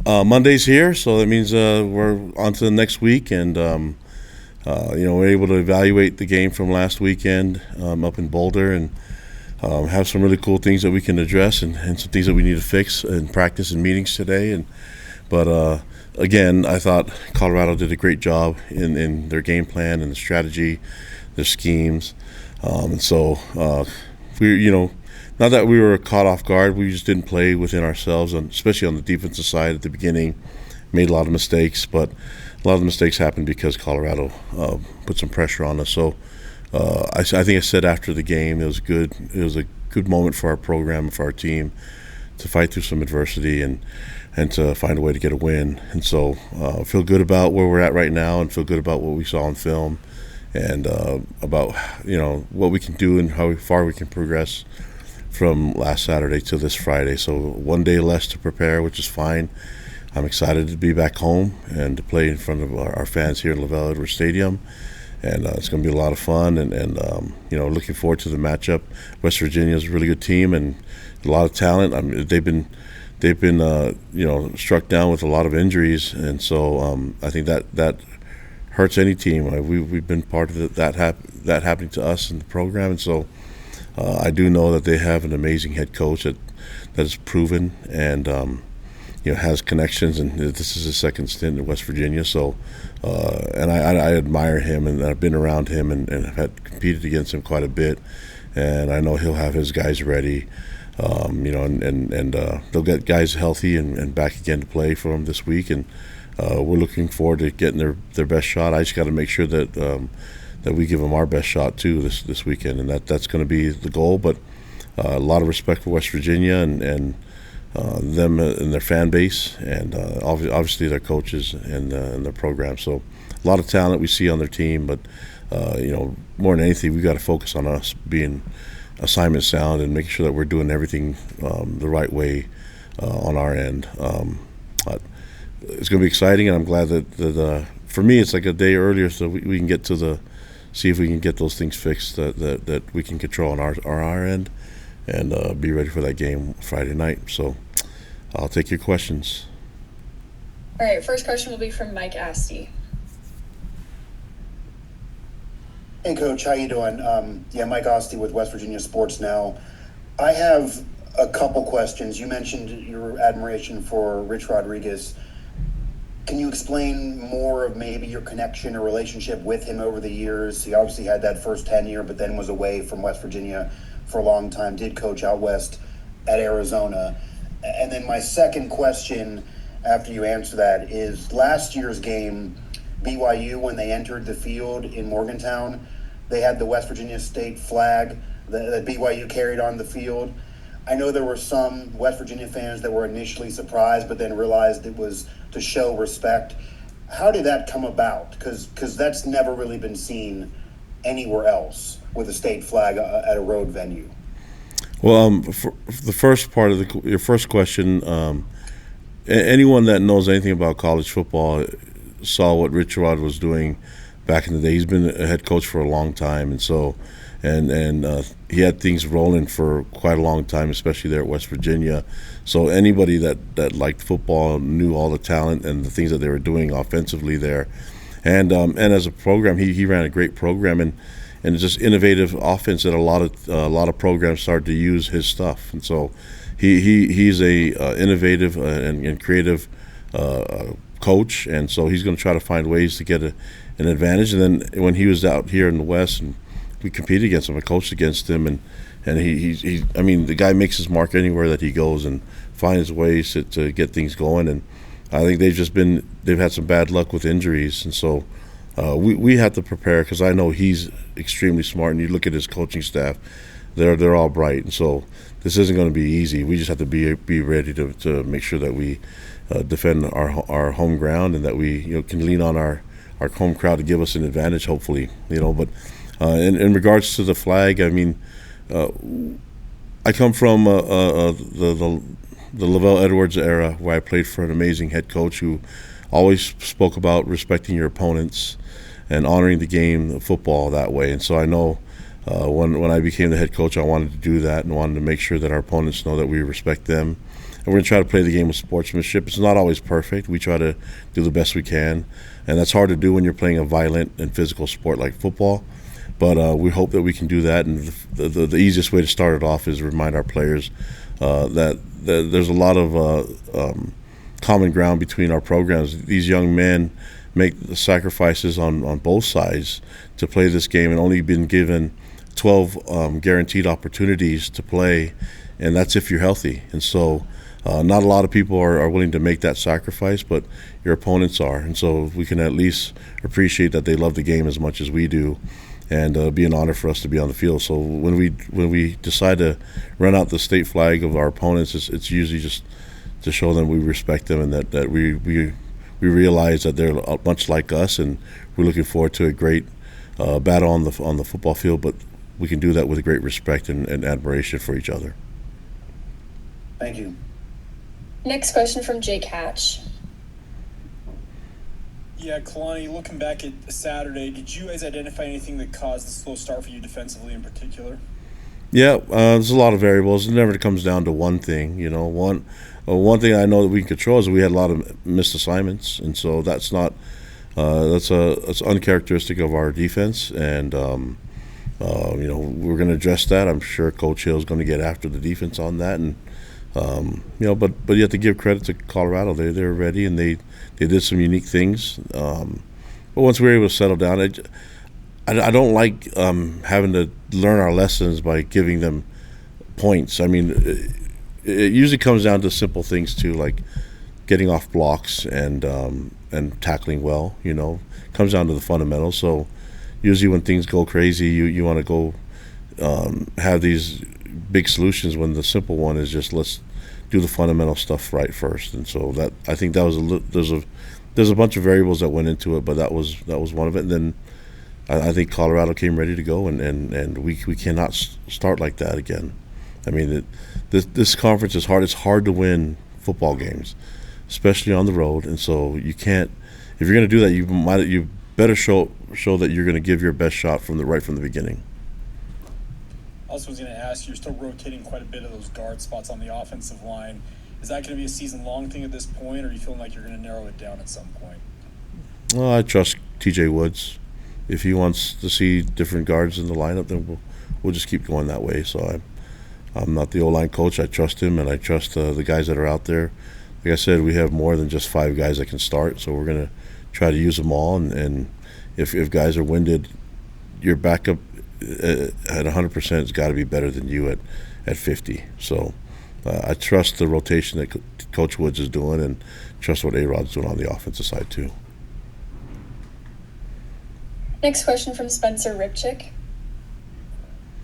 Monday's here, so that means we're on to the next week, and we're able to evaluate the game from last weekend up in Boulder, and have some really cool things that we can address, and some things that we need to fix in practice and meetings today. But again, I thought Colorado did a great job in their game plan and the strategy, their schemes, and so not that we were caught off guard, we just didn't play within ourselves, especially on the defensive side at the beginning. Made a lot of mistakes, but a lot of the mistakes happened because Colorado put some pressure on us. So I think I said after the game it was good. It was a good moment for our program and for our team to fight through some adversity and to find a way to get a win. And so I feel good about where we're at right now, and feel good about what we saw on film, and about what we can do and how far we can progress from last Saturday to this Friday. So one day less to prepare, which is fine. I'm excited to be back home and to play in front of our fans here at LaVell Edwards Stadium, and it's going to be a lot of fun. And looking forward to the matchup. West Virginia is a really good team and a lot of talent. I mean, they've been struck down with a lot of injuries, and so I think that hurts any team. We've been part of that happening to us in the program, and so. I do know that they have an amazing head coach that is proven and has connections, and this is his second stint in West Virginia. So, and I admire him, and I've been around him and have had competed against him quite a bit, and I know he'll have his guys ready, and they'll get guys healthy and back again to play for him this week, and we're looking forward to getting their best shot. I just got to make sure that we give them our best shot too this weekend, and that's going to be the goal. But a lot of respect for West Virginia and them and their fan base, and obviously their coaches and their program. So a lot of talent we see on their team, but more than anything, we got to focus on us being assignment sound and making sure that we're doing everything the right way on our end. But it's going to be exciting, and I'm glad that for me it's like a day earlier, so we can get to see if we can get those things fixed that we can control on our end, and be ready for that game Friday night. So I'll take your questions. All right, first question will be from Mike Asti. Hey, Coach, how you doing? Mike Asti with West Virginia Sports Now. I have a couple questions. You mentioned your admiration for Rich Rodriguez. Can you explain more of maybe your connection or relationship with him over the years? He obviously had that first tenure, but then was away from West Virginia for a long time, did coach out west at Arizona. And then my second question, after you answer that, is last year's game, BYU, when they entered the field in Morgantown, they had the West Virginia State flag that BYU carried on the field. I know there were some West Virginia fans that were initially surprised, but then realized it was to show respect. How did that come about? Because that's never really been seen anywhere else with a state flag at a road venue. Well, for the first part of your first question, anyone that knows anything about college football saw what Rich Rod was doing back in the day. He's been a head coach for a long time, and so he had things rolling for quite a long time, especially there at West Virginia. So anybody that liked football knew all the talent and the things that they were doing offensively there, and as a program, he ran a great program and just innovative offense that a lot of programs started to use his stuff, and so he's a innovative and creative coach, and so he's going to try to find ways to get an advantage. And then when he was out here in the West, and we competed against him, I coached against him, and the guy makes his mark anywhere that he goes and finds ways to get things going. And I think they've had some bad luck with injuries, and so we have to prepare, because I know he's extremely smart, and you look at his coaching staff, they're all bright, and so this isn't going to be easy. We just have to be ready to make sure that we defend our home ground, and that we can lean on our home crowd to give us an advantage, hopefully. But in regards to the flag, I mean, I come from the LaVell Edwards era, where I played for an amazing head coach who always spoke about respecting your opponents and honoring the game of football that way. And so I know when I became the head coach, I wanted to do that and wanted to make sure that our opponents know that we respect them we're going to try to play the game with sportsmanship. It's not always perfect. We try to do the best we can, and that's hard to do when you're playing a violent and physical sport like football. But we hope that we can do that, and the easiest way to start it off is remind our players that there's a lot of common ground between our programs. These young men make the sacrifices on both sides to play this game, and only been given 12 guaranteed opportunities to play, and that's if you're healthy. And so not a lot of people are willing to make that sacrifice, but your opponents are. And so we can at least appreciate that they love the game as much as we do, and be an honor for us to be on the field. So when we decide to run out the state flag of our opponents, it's usually just to show them we respect them, and that we realize that they're much like us, and we're looking forward to a great battle on the football field. But we can do that with great respect and admiration for each other. Thank you. Next question from Jake Hatch. Yeah, Kalani, looking back at Saturday, did you guys identify anything that caused the slow start for you defensively in particular? Yeah, there's a lot of variables. It never comes down to one thing. One thing I know that we can control is we had a lot of missed assignments, and so that's not that's uncharacteristic of our defense. And we're going to address that. I'm sure Coach Hill is going to get after the defense on that, and but you have to give credit to Colorado. They're ready, and they did some unique things. But once we were able to settle down, I don't like having to learn our lessons by giving them points. I mean, it usually comes down to simple things too, like getting off blocks and tackling well. Comes down to the fundamentals. So usually when things go crazy, you want to go have these big solutions, when the simple one is just let's do the fundamental stuff right first. And so that, I think that was there's a bunch of variables that went into it, but that was one of it. And then I think Colorado came ready to go, and we cannot start like that again. I mean, this conference is hard. It's hard to win football games, especially on the road. And so you can't, if you're going to do that, you better show that you're going to give your best shot from the beginning. Also was going to ask, you're still rotating quite a bit of those guard spots on the offensive line. Is that going to be a season-long thing at this point, or are you feeling like you're going to narrow it down at some point? Well, I trust TJ Woods. If he wants to see different guards in the lineup, then we'll just keep going that way. So I'm not the O-line coach. I trust him, and I trust the guys that are out there. Like I said, we have more than just 5 guys that can start, so we're going to try to use them all. And if guys are winded, your backup at 100% has got to be better than you at 50. So I trust the rotation that Coach Woods is doing, and trust what A-Rod's doing on the offensive side too. Next question from Spencer Ripchick.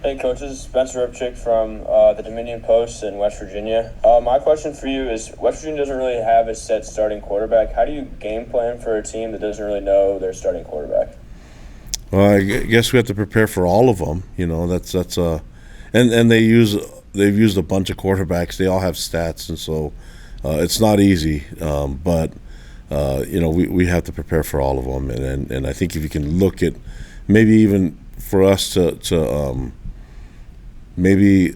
Hey, Coach, this is Spencer Ripchick from the Dominion Post in West Virginia. My question for you is, West Virginia doesn't really have a set starting quarterback. How do you game plan for a team that doesn't really know their starting quarterback? Well, I guess we have to prepare for all of them. And they've used a bunch of quarterbacks. They all have stats, and so it's not easy. But we have to prepare for all of them. And I think if you can look at, maybe even for us to maybe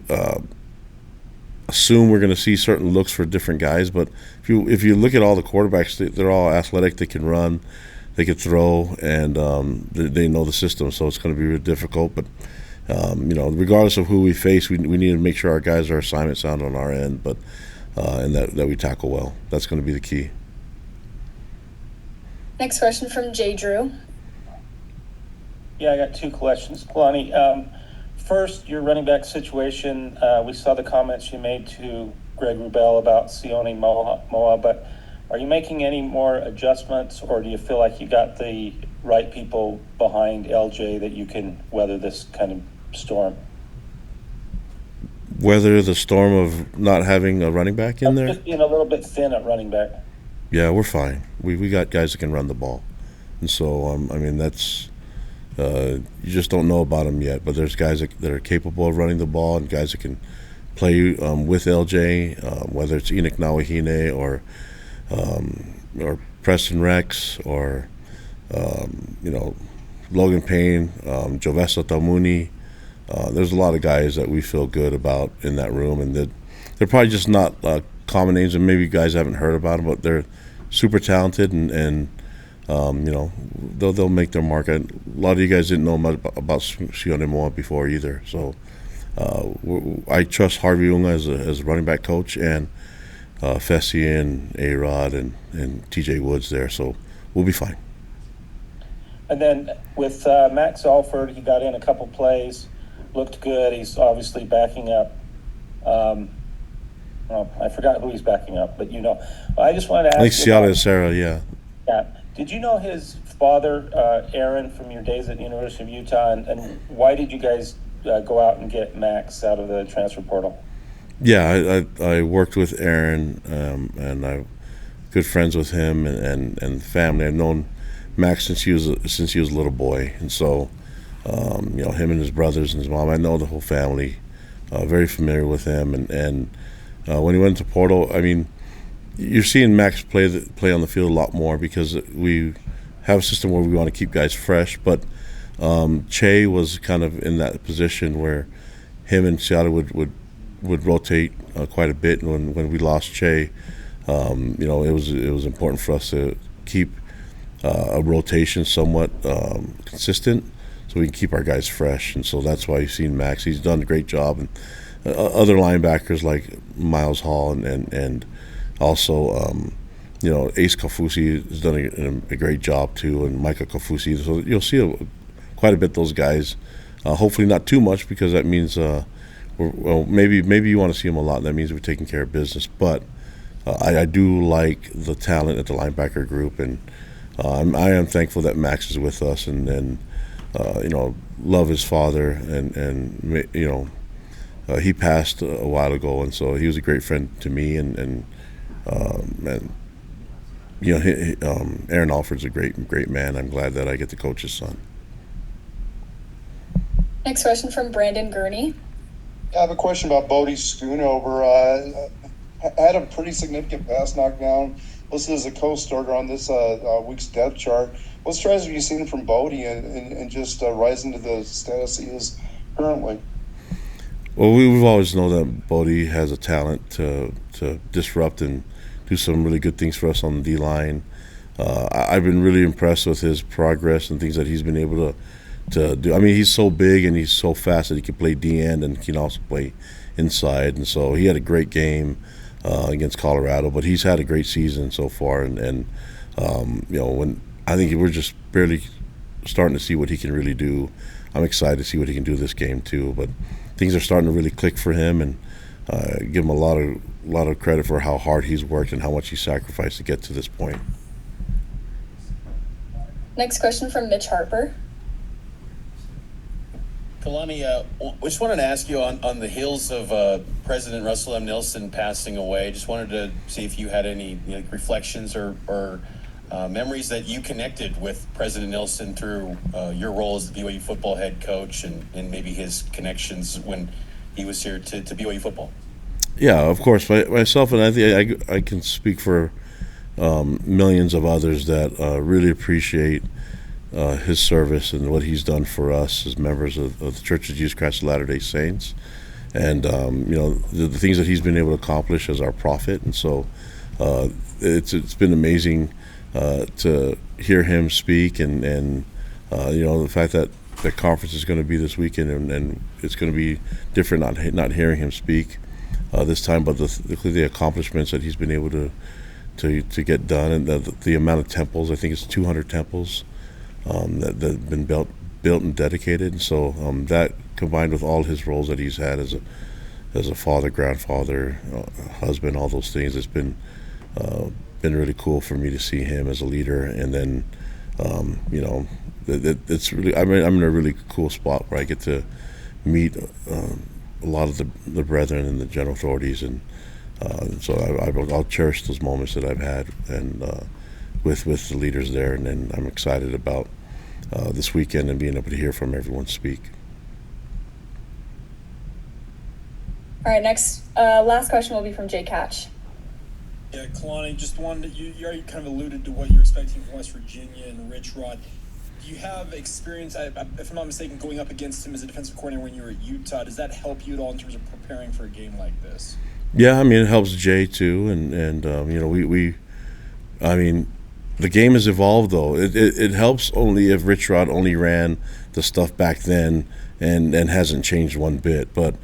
assume we're going to see certain looks for different guys. But if you look at all the quarterbacks, they're all athletic. They can run. They could throw, and they know the system, so it's going to be really difficult. But regardless of who we face, we need to make sure our guys are assignment sound on our end, but and that we tackle well. That's going to be the key. Next question from Jay Drew. Yeah, I got 2 questions, Kalani. First, your running back situation. We saw the comments you made to Greg Wrubell about Sione Moa, but are you making any more adjustments, or do you feel like you got the right people behind LJ that you can weather this kind of storm? Weather the storm of not having a running back in there? Just being a little bit thin at running back. Yeah, we're fine. We got guys that can run the ball. And so, that's you just don't know about them yet. But there's guys that are capable of running the ball, and guys that can play with LJ, whether it's Enoch Nawahine or Preston Rex or Logan Payne, Jovesa Tamuni. There's a lot of guys that we feel good about in that room, and that they're probably just not common names, and maybe you guys haven't heard about them, but they're super talented, and they'll make their mark. A lot of you guys didn't know much about Sione Moa before either, so I trust Harvey Unga as a running back coach, and Fessy and A-Rod and TJ Woods there, so we'll be fine. And then with Max Alford, he got in a couple plays, looked good. He's obviously backing up. I forgot who he's backing up, but I just wanted to ask. I think Seattle and Sarah, yeah. Yeah. Did you know his father, Aaron, from your days at the University of Utah, and why did you guys go out and get Max out of the transfer portal? Yeah, I worked with Aaron, and I'm good friends with him and the family. I've known Max since he was a little boy, and so him and his brothers and his mom. I know the whole family. Very familiar with him, and when he went to portal, I mean, you're seeing Max play on the field a lot more because we have a system where we want to keep guys fresh. But Che was kind of in that position where him and Seattle would rotate quite a bit. And when we lost Che, it was important for us to keep a rotation somewhat consistent, so we can keep our guys fresh. And so that's why you've seen Max. He's done a great job, and other linebackers like Miles Hall and also Ace Kafusi has done a great job too, and Micah Kafusi. So you'll see quite a bit of those guys. Hopefully not too much, because that means maybe you want to see them a lot. That means we're taking care of business. But I do like the talent at the linebacker group, and I am thankful that Max is with us, and love his father, and he passed a while ago, and so he was a great friend to me, and Aaron Alford's a great man. I'm glad that I get to coach his son. Next question from Brandon Gurney. I have a question about Bodie Schoonover. Had a pretty significant pass knockdown. Listed as a co-starter on this week's depth chart. What strides have you seen from Bodie and just rising to the status he is currently? Well, we've always known that Bodie has a talent to disrupt and do some really good things for us on the D-line. I've been really impressed with his progress and things that he's been able to do. I mean, he's so big and he's so fast that he can play D-end and can also play inside. And so he had a great game against Colorado, but he's had a great season so far. And when I think we're just barely starting to see what he can really do. I'm excited to see what he can do this game too. But things are starting to really click for him, and give him a lot of credit for how hard he's worked and how much he sacrificed to get to this point. Next question from Mitch Harper. Kalani, just wanted to ask you on the heels of President Russell M. Nelson passing away, just wanted to see if you had any reflections or memories that you connected with President Nelson through your role as the BYU football head coach, and maybe his connections when he was here to BYU football. Yeah, of course. Myself, and I think I can speak for millions of others that really appreciate his service and what he's done for us as members of the Church of Jesus Christ of Latter-day Saints, and the things that he's been able to accomplish as our prophet. And so it's been amazing to hear him speak, and the fact that the conference is going to be this weekend, and it's going to be different not hearing him speak this time, but the accomplishments that he's been able to get done, and the amount of temples. I think it's 200 temples that have been built and dedicated. And so that, combined with all his roles that he's had as a father, grandfather, husband, all those things, it's been really cool for me to see him as a leader. And then it's really, I'm in a really cool spot where I get to meet a lot of the brethren and the general authorities, and so I'll cherish those moments that I've had and with the leaders there, and then I'm excited about this weekend and being able to hear from everyone speak. All right, next, last question will be from Jay Catch. Yeah, Kalani, just wanted you already kind of alluded to what you're expecting from West Virginia and Rich Rod. Do you have experience, if I'm not mistaken, going up against him as a defensive coordinator when you were at Utah? Does that help you at all in terms of preparing for a game like this? Yeah, I mean, it helps Jay too, and you know, I mean, the game has evolved though. It helps only if Rich Rod only ran the stuff back then and hasn't changed one bit. But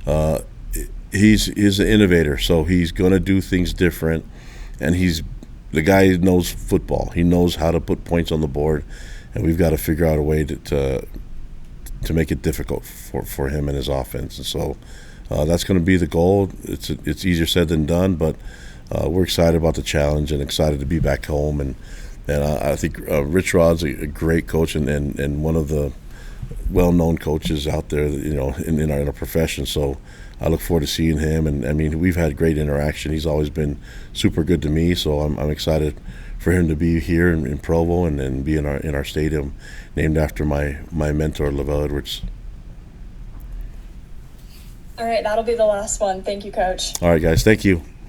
uh, he's an innovator, so he's going to do things different, and he's the guy who knows football. He knows how to put points on the board, and we've got to figure out a way to make it difficult for him and his offense. And so that's going to be the goal. It's easier said than done, but we're excited about the challenge and excited to be back home. And I think Rich Rod's a great coach and one of the well-known coaches out there, you know, in our profession. So I look forward to seeing him. And I mean, we've had great interaction. He's always been super good to me. So I'm excited for him to be here in Provo and be in our stadium, named after my mentor, Lavelle Edwards. All right, that'll be the last one. Thank you, Coach. All right, guys. Thank you.